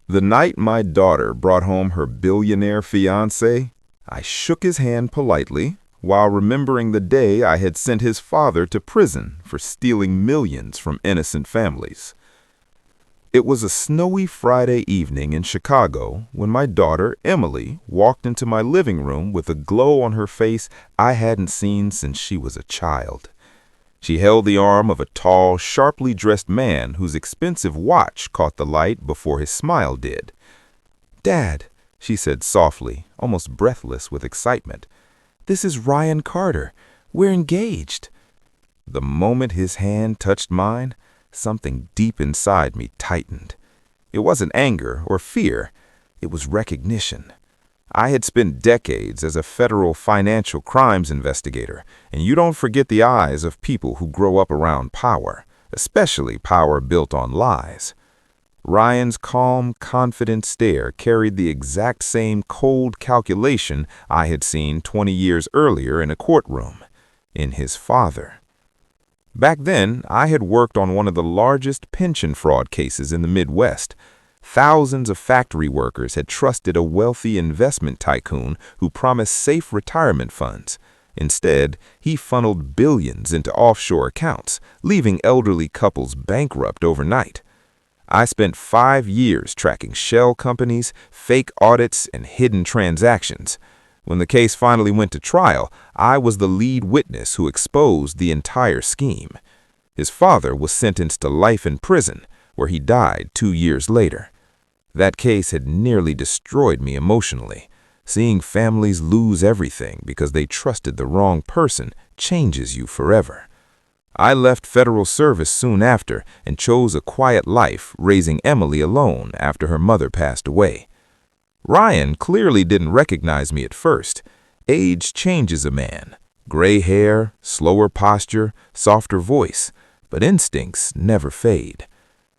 The night my daughter brought home her billionaire fiancé, I shook his hand politely while remembering the day I had sent his father to prison for stealing millions from innocent families. It was a snowy Friday evening in Chicago when my daughter, Emily, walked into my living room with a glow on her face I hadn't seen since she was a child. She held the arm of a tall, sharply dressed man whose expensive watch caught the light before his smile did. "Dad," she said softly, almost breathless with excitement, "this is Ryan Carter. We're engaged." The moment his hand touched mine, something deep inside me tightened. It wasn't anger or fear. It was recognition. I had spent decades as a federal financial crimes investigator, and you don't forget the eyes of people who grow up around power, especially power built on lies. Ryan's calm, confident stare carried the exact same cold calculation I had seen 20 years earlier in a courtroom, in his father. Back then, I had worked on one of the largest pension fraud cases in the Midwest. Thousands of factory workers had trusted a wealthy investment tycoon who promised safe retirement funds. Instead, he funneled billions into offshore accounts, leaving elderly couples bankrupt overnight. I spent 5 years tracking shell companies, fake audits, and hidden transactions. When the case finally went to trial, I was the lead witness who exposed the entire scheme. His father was sentenced to life in prison, where he died 2 years later. That case had nearly destroyed me emotionally. Seeing families lose everything because they trusted the wrong person changes you forever. I left federal service soon after and chose a quiet life, raising Emily alone after her mother passed away. Ryan clearly didn't recognize me at first. Age changes a man. Gray hair, slower posture, softer voice, but instincts never fade.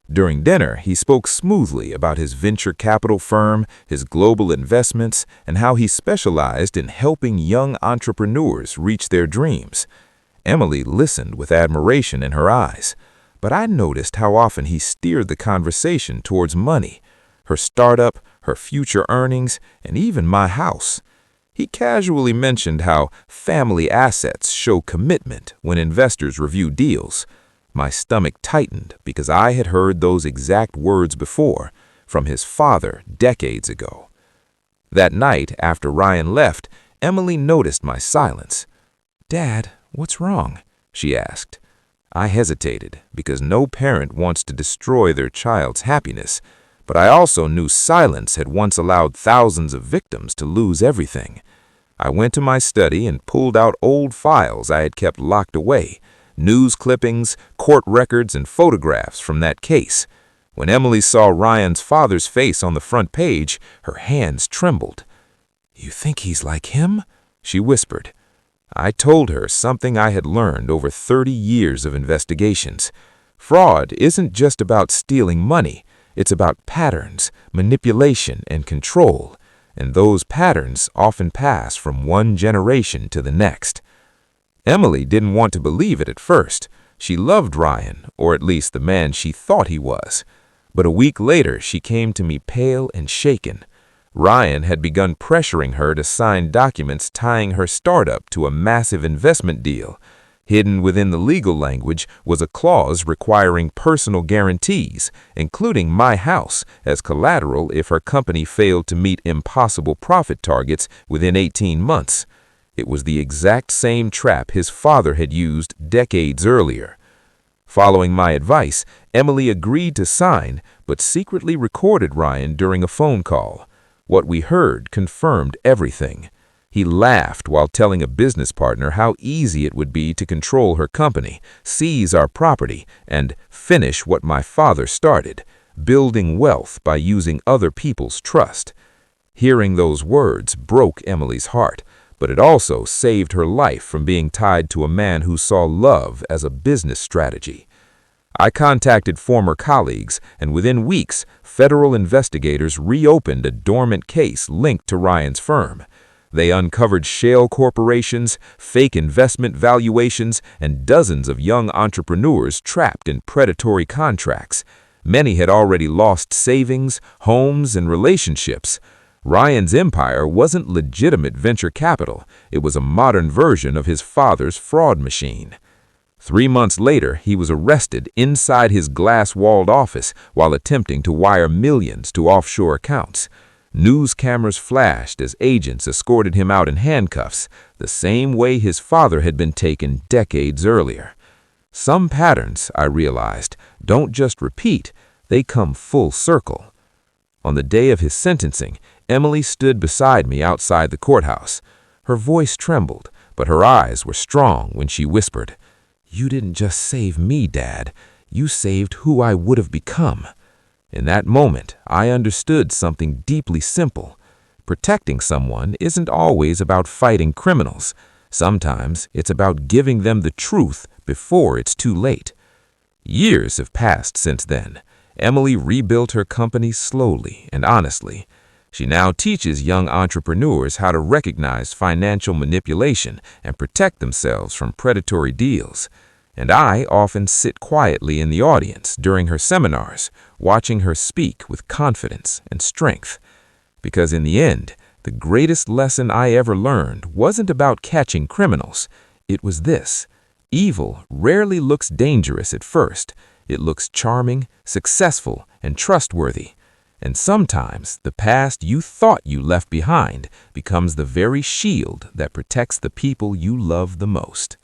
During dinner, he spoke smoothly about his venture capital firm, his global investments, and how he specialized in helping young entrepreneurs reach their dreams. Emily listened with admiration in her eyes, but I noticed how often he steered the conversation towards money, her startup, her future earnings, and even my house. He casually mentioned how family assets show commitment when investors review deals. My stomach tightened because I had heard those exact words before, from his father decades ago. That night, after Ryan left, Emily noticed my silence. "Dad, what's wrong?" she asked. I hesitated because no parent wants to destroy their child's happiness, but I also knew silence had once allowed thousands of victims to lose everything. I went to my study and pulled out old files I had kept locked away, news clippings, court records, and photographs from that case. When Emily saw Ryan's father's face on the front page, her hands trembled. "You think he's like him?" she whispered. I told her something I had learned over 30 years of investigations. Fraud isn't just about stealing money. It's about patterns, manipulation, and control. And those patterns often pass from one generation to the next. Emily didn't want to believe it at first. She loved Ryan, or at least the man she thought he was. But a week later, she came to me pale and shaken. Ryan had begun pressuring her to sign documents tying her startup to a massive investment deal. Hidden within the legal language was a clause requiring personal guarantees, including my house, as collateral if her company failed to meet impossible profit targets within 18 months. It was the exact same trap his father had used decades earlier. Following my advice, Emily agreed to sign, but secretly recorded Ryan during a phone call. What we heard confirmed everything. He laughed while telling a business partner how easy it would be to control her company, seize our property, and finish what my father started, building wealth by using other people's trust. Hearing those words broke Emily's heart, but it also saved her life from being tied to a man who saw love as a business strategy. I contacted former colleagues, and within weeks, federal investigators reopened a dormant case linked to Ryan's firm. They uncovered shale corporations, fake investment valuations, and dozens of young entrepreneurs trapped in predatory contracts. Many had already lost savings, homes, and relationships. Ryan's empire wasn't legitimate venture capital. It was a modern version of his father's fraud machine. 3 months later, he was arrested inside his glass-walled office while attempting to wire millions to offshore accounts. News cameras flashed as agents escorted him out in handcuffs, the same way his father had been taken decades earlier. Some patterns, I realized, don't just repeat, they come full circle. On the day of his sentencing, Emily stood beside me outside the courthouse. Her voice trembled, but her eyes were strong when she whispered, "You didn't just save me, Dad. You saved who I would have become." In that moment, I understood something deeply simple. Protecting someone isn't always about fighting criminals. Sometimes it's about giving them the truth before it's too late. Years have passed since then. Emily rebuilt her company slowly and honestly. She now teaches young entrepreneurs how to recognize financial manipulation and protect themselves from predatory deals. And I often sit quietly in the audience during her seminars, watching her speak with confidence and strength. Because in the end, the greatest lesson I ever learned wasn't about catching criminals. It was this: evil rarely looks dangerous at first. It looks charming, successful, and trustworthy. And sometimes the past you thought you left behind becomes the very shield that protects the people you love the most.